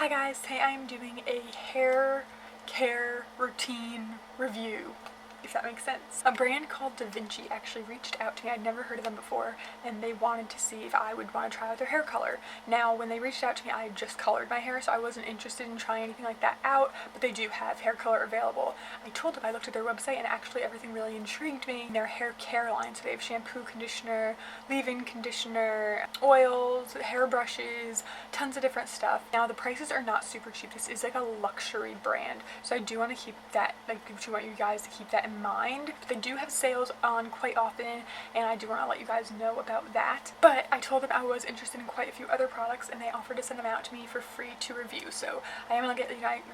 Hi guys, today I am doing a hair care routine review, if that makes sense. A brand called Vinci actually reached out to me. I'd never heard of them before, and they wanted to see if I would want to try out their hair color. Now, when they reached out to me, I had just colored my hair, so I wasn't interested in trying anything like that out, but they do have hair color available. I told them I looked at their website, and actually everything really intrigued me. Their hair care line, so they have shampoo, conditioner, leave-in conditioner, oils, hair brushes, tons of different stuff. Now, the prices are not super cheap. This is like a luxury brand, so I do want to keep that, I do want you guys to keep that in mind. But they do have sales on quite often, and I do want to let you guys know about that. But I told them I was interested in quite a few other products, and they offered to send them out to me for free to review. So I am going to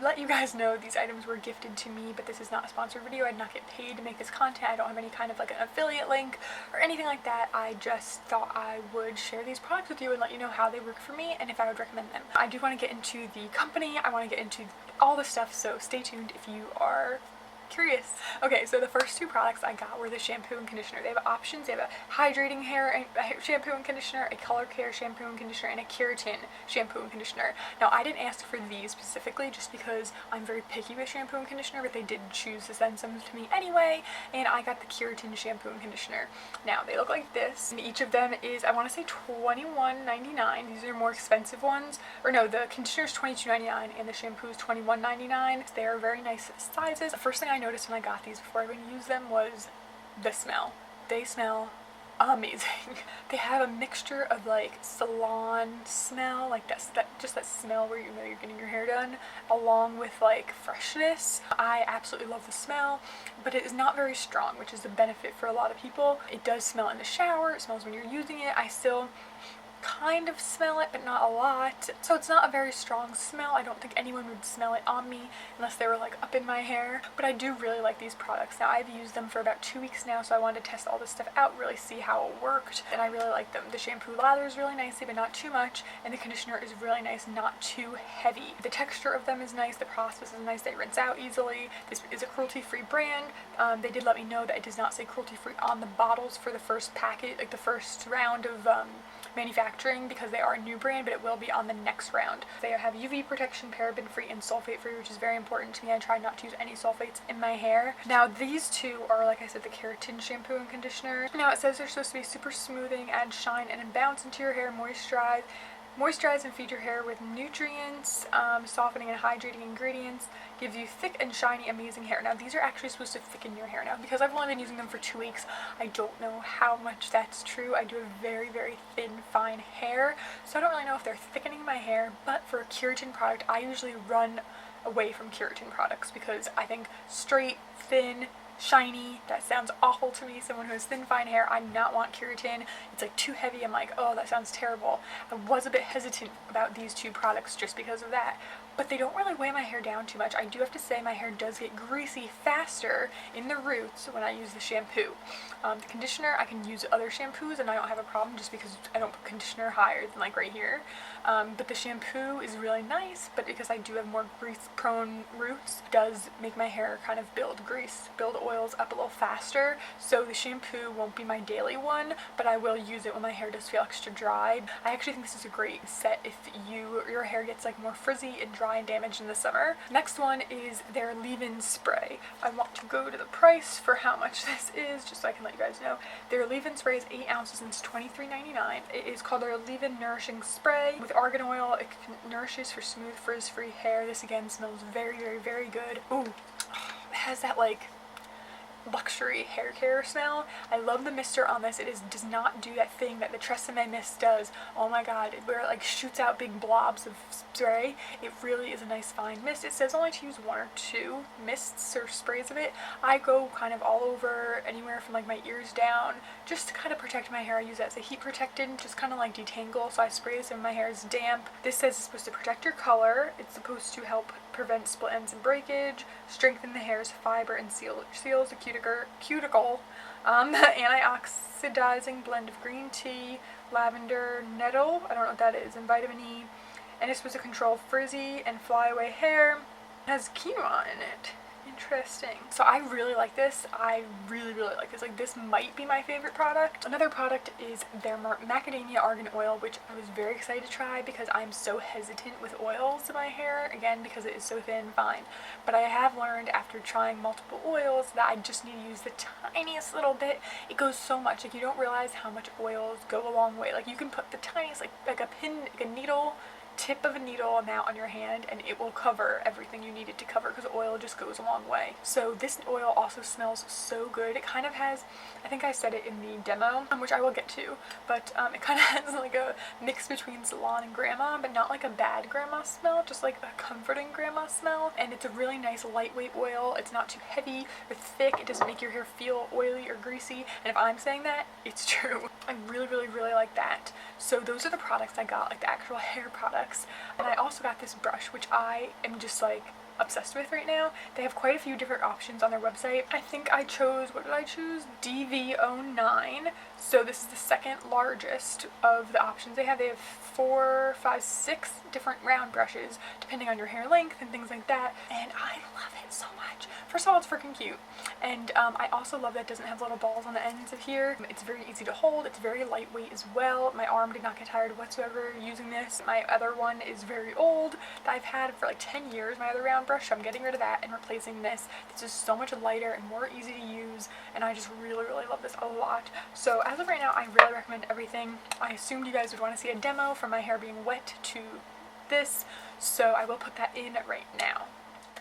let you guys know these items were gifted to me, but this is not a sponsored video. I did not get paid to make this content. I don't have any kind of like an affiliate link or anything like that. I just thought I would share these products with you and let you know how they work for me and if I would recommend them. I do want to get into the company. I want to get into all the stuff, so stay tuned if you are curious. Okay, so the first two products I got were the shampoo and conditioner. They have options. They have a hydrating hair shampoo and conditioner, a color care shampoo and conditioner, and a keratin shampoo and conditioner. Now, I didn't ask for these specifically just because I'm very picky with shampoo and conditioner, but they did choose to send some to me anyway, and I got the keratin shampoo and conditioner. Now, they look like this, and each of them is, I want to say $21.99. These are more expensive ones, or no, the conditioner is $22.99 and the shampoo is $21.99. They are very nice sizes. The first thing I noticed when I got these before I even used them was the smell. They smell amazing. They have a mixture of like salon smell, like that smell where you know you're getting your hair done, along with like freshness. I absolutely love the smell, but it is not very strong, which is a benefit for a lot of people. It does smell in the shower, it smells when you're using it. I still kind of smell it, but not a lot, so it's not a very strong smell. I don't think anyone would smell it on me unless they were like up in my hair, but I do really like these products. Now, I've used them for about 2 weeks now, so I wanted to test all this stuff out, really see how it worked, and I really like them. The shampoo lathers really nicely, but not too much, and the conditioner is really nice, not too heavy. The texture of them is nice, the process is nice, they rinse out easily. This is a cruelty-free brand. They did let me know that it does not say cruelty-free on the bottles for the first packet, like the first round of manufacturing, because they are a new brand, but it will be on the next round. They have UV protection, paraben free, and sulfate free, which is very important to me. I try not to use any sulfates in my hair. Now, these two are, like I said, the keratin shampoo and conditioner. Now, it says they're supposed to be super smoothing, add shine and bounce into your hair, moisturize and feed your hair with nutrients, softening and hydrating ingredients, gives you thick and shiny, amazing hair. Now, these are actually supposed to thicken your hair. Now, because I've only been using them for 2 weeks, I don't know how much that's true. I do have very, very thin, fine hair, so I don't really know if they're thickening my hair, but for a keratin product, I usually run away from keratin products because I think straight, thin, shiny, that sounds awful to me. Someone who has thin, fine hair, I do not want keratin. It's like too heavy. I'm like, oh, that sounds terrible. I was a bit hesitant about these two products just because of that, but they don't really weigh my hair down too much. I do have to say my hair does get greasy faster in the roots when I use the shampoo. The conditioner, I can use other shampoos and I don't have a problem just because I don't put conditioner higher than like right here. But the shampoo is really nice, but because I do have more grease-prone roots, it does make my hair kind of build oils up a little faster. So the shampoo won't be my daily one, but I will use it when my hair does feel extra dry. I actually think this is a great set if your hair gets like more frizzy and dry and damaged in the summer. Next one is their leave-in spray. I want to go to the price for how much this is, just so I can let you guys know. Their leave-in spray is 8 ounces and it's $23.99. It is called their leave-in nourishing spray with argan oil. It nourishes for smooth, frizz-free hair. This again smells very, very, very good. Ooh, it has that like luxury hair care smell. I love the mister on this. It does not do that thing that the Tresemme mist does. Oh my god, where it like shoots out big blobs of spray. It really is a nice fine mist. It says only to use 1 or 2 mists or sprays of it. I go kind of all over, anywhere from like my ears down, just to kind of protect my hair. I use that as a heat protectant, just kind of like detangle, so I spray this when my hair is damp. This says it's supposed to protect your color. It's supposed to help prevent split ends and breakage, strengthen the hair's fiber, and seals the cuticle. Antioxidizing blend of green tea, lavender, nettle, I don't know what that is, and vitamin E. And it's supposed to control frizzy and flyaway hair. It has quinoa in it. Interesting. So I really like this. I really like this. Like, this might be my favorite product. Another product is their Macadamia Argan Oil, which I was very excited to try because I'm so hesitant with oils in my hair. Again, because it is so thin, fine. But I have learned after trying multiple oils that I just need to use the tiniest little bit. It goes so much. Like, you don't realize how much oils go a long way. Like, you can put the tiniest, like a pin, like a needle, tip of a needle amount on your hand, and it will cover everything you need it to cover because oil just goes a long way. So this oil also smells so good. It kind of has, I think I said it in the demo, which I will get to, but it kind of has like a mix between salon and grandma, but not like a bad grandma smell, just like a comforting grandma smell. And it's a really nice lightweight oil. It's not too heavy or thick. It doesn't make your hair feel oily or greasy, and if I'm saying that, it's true. I really like that. So those are the products I got, like the actual hair products. And I also got this brush, which I am just like obsessed with right now. They have quite a few different options on their website. I think I chose, what did I choose? DV09. So this is the second largest of the options they have. They have 4, 5, 6 different round brushes depending on your hair length and things like that, and I love it so much. First of all, it's freaking cute, and I also love that it doesn't have little balls on the ends of here. It's very easy to hold. It's very lightweight as well. My arm did not get tired whatsoever using this. My other one is very old that I've had for like 10 years, my other round brush, so I'm getting rid of that and replacing this. This is so much lighter and more easy to use, and I just really love this a lot. So as of right now, I really recommend everything. I assumed you guys would want to see a demo from my hair being wet to this, so I will put that in right now.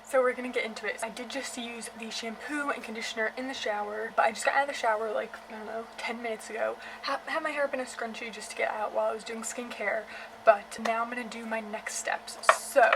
So we're gonna get into it. I did just use the shampoo and conditioner in the shower, but I just got out of the shower like, I don't know, 10 minutes ago. Had my hair up in a scrunchie just to get out while I was doing skincare, but now I'm gonna do my next steps. So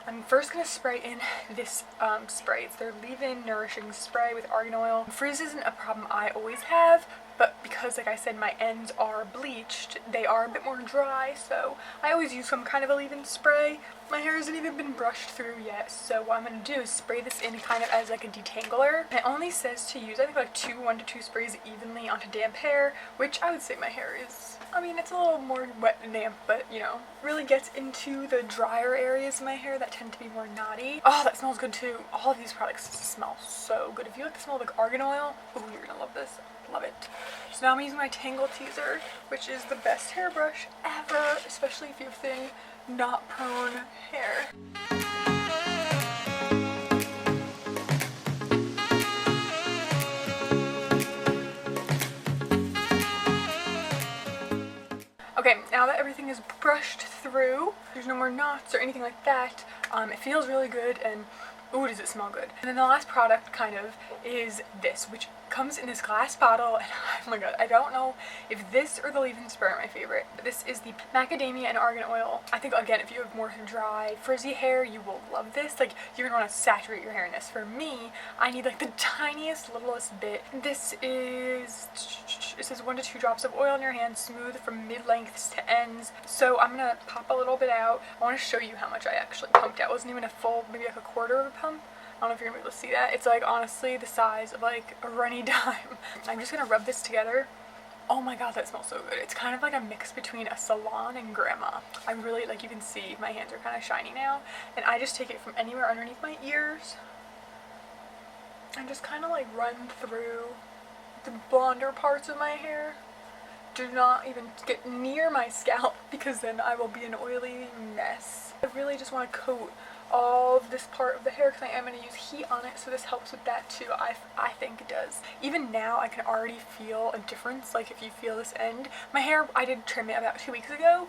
I'm first gonna spray in this spray. It's their leave-in nourishing spray with argan oil. Frizz isn't a problem I always have, but because, like I said, my ends are bleached, they are a bit more dry, so I always use some kind of a leave-in spray. My hair hasn't even been brushed through yet, so what I'm going to do is spray this in kind of as like a detangler. It only says to use, I think, like 1 to 2 sprays evenly onto damp hair, which I would say my hair is, I mean, it's a little more wet and damp, but, you know, really gets into the drier areas of my hair that tend to be more knotty. Oh, that smells good too. All of these products smell so good. If you like the smell of like argan oil, oh, you're going to love this. Love it. So now I'm using my Tangle Teaser, which is the best hairbrush ever, especially if you have thin, knot prone hair. Okay, now that everything is brushed through, there's no more knots or anything like that, it feels really good, and ooh, does it smell good. And then the last product kind of is this, which comes in this glass bottle, and oh my god, I don't know if this or the leave-in spray are my favorite. This is the Macadamia and Argan Oil. I think, again, if you have more dry, frizzy hair, you will love this. Like, you're gonna want to saturate your hair in this. For me, I need like the tiniest, littlest bit. This is, it says 1 to 2 drops of oil in your hand, smooth from mid-lengths to ends. So I'm gonna pop a little bit out. I want to show you how much I actually pumped out. It wasn't even a full, maybe like a quarter of a pump. I don't know if you're gonna be able to see that. It's like honestly the size of like a runny dime. I'm just gonna rub this together. Oh my god, that smells so good. It's kind of like a mix between a salon and grandma. I really, like, you can see my hands are kind of shiny now, and I just take it from anywhere underneath my ears and just kind of like run through the blonder parts of my hair. Do not even get near my scalp because then I will be an oily mess. I really just want to coat all of this part of the hair because I am going to use heat on it, so this helps with that too. I think it does. Even now I can already feel a difference. Like, if you feel this end, my hair, I did trim it about 2 weeks ago,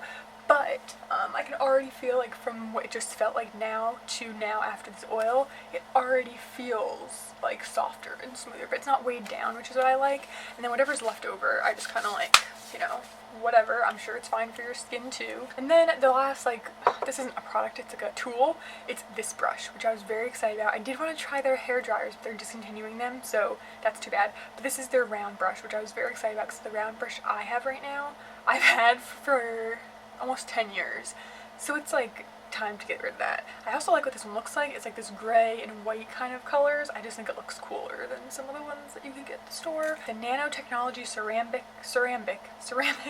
but I can already feel, like, from what it just felt like now to now after this oil, it already feels like softer and smoother, but it's not weighed down, which is what I like. And then whatever's left over, I just kind of like, you know, whatever. I'm sure it's fine for your skin too. And then the last, like, this isn't a product, it's like a tool. It's this brush, which I was very excited about. I did want to try their hair dryers, but they're discontinuing them, so that's too bad. But this is their round brush, which I was very excited about because the round brush I have right now, I've had for almost 10 years. So it's like, time to get rid of that. I also like what this one looks like. It's like this gray and white kind of colors. I just think it looks cooler than some of the ones that you can get at the store. The nanotechnology ceramic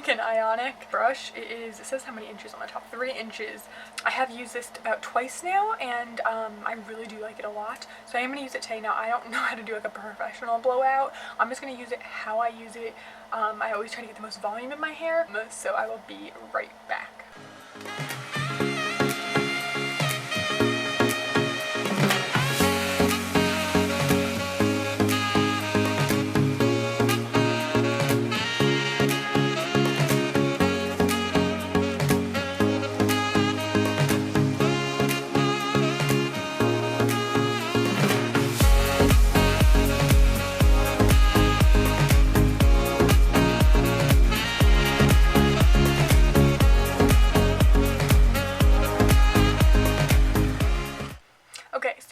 and ionic brush. It says how many inches on the top, 3 inches. I have used this about twice now, and I really do like it a lot. So I am going to use it today. Now I don't know how to do like a professional blowout. I'm just going to use it how I use it. I always try to get the most volume in my hair, so I will be right back.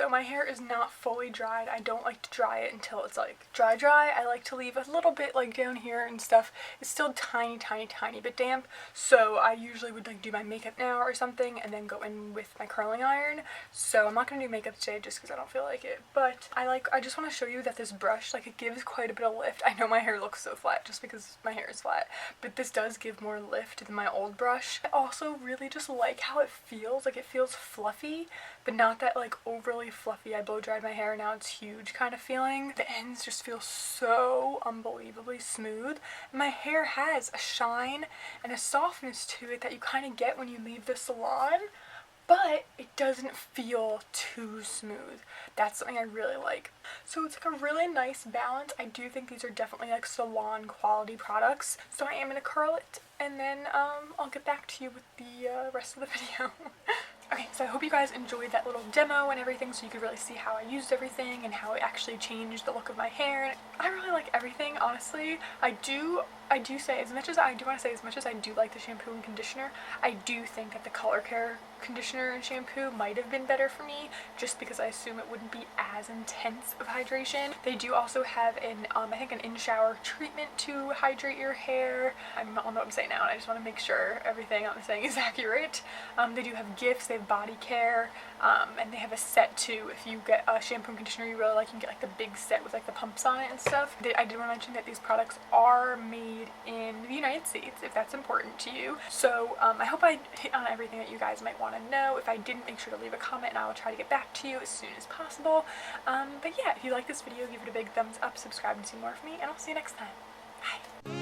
My hair is not fully dried. I don't like to dry it until it's like dry. I like to leave a little bit like down here and stuff. It's still tiny bit damp, so I usually would like do my makeup now or something and then go in with my curling iron. So I'm not gonna do makeup today just because I don't feel like it, but I just want to show you that this brush, like, it gives quite a bit of lift. I know my hair looks so flat just because my hair is flat, but this does give more lift than my old brush. I also really just like how it feels. Like, it feels fluffy, but not that like overly fluffy. I blow dried my hair, now it's huge kind of feeling. The ends just feel so unbelievably smooth. And my hair has a shine and a softness to it that you kind of get when you leave the salon, but it doesn't feel too smooth. That's something I really like. So it's like a really nice balance. I do think these are definitely like salon quality products. So I am going to curl it, and then I'll get back to you with the rest of the video. Okay, so I hope you guys enjoyed that little demo and everything, so you could really see how I used everything and how it actually changed the look of my hair. I really like everything, honestly. I do say, as much as I do like the shampoo and conditioner, I do think that the color care conditioner and shampoo might have been better for me, just because I assume it wouldn't be as intense of hydration. They do also have an I think an in-shower treatment to hydrate your hair. I don't know what I'm saying now, and I just want to make sure everything I'm saying is accurate. They do have gifts, they have body care, and they have a set too. If you get a shampoo and conditioner you really like, you can get like the big set with like the pumps on it and stuff. I did want to mention that these products are made in the United States, if that's important to you. So I hope I hit on everything that you guys might want to know. If I didn't, make sure to leave a comment and I will try to get back to you as soon as possible. But yeah, if you like this video, give it a big thumbs up, subscribe to see more of me, and I'll see you next time. Bye!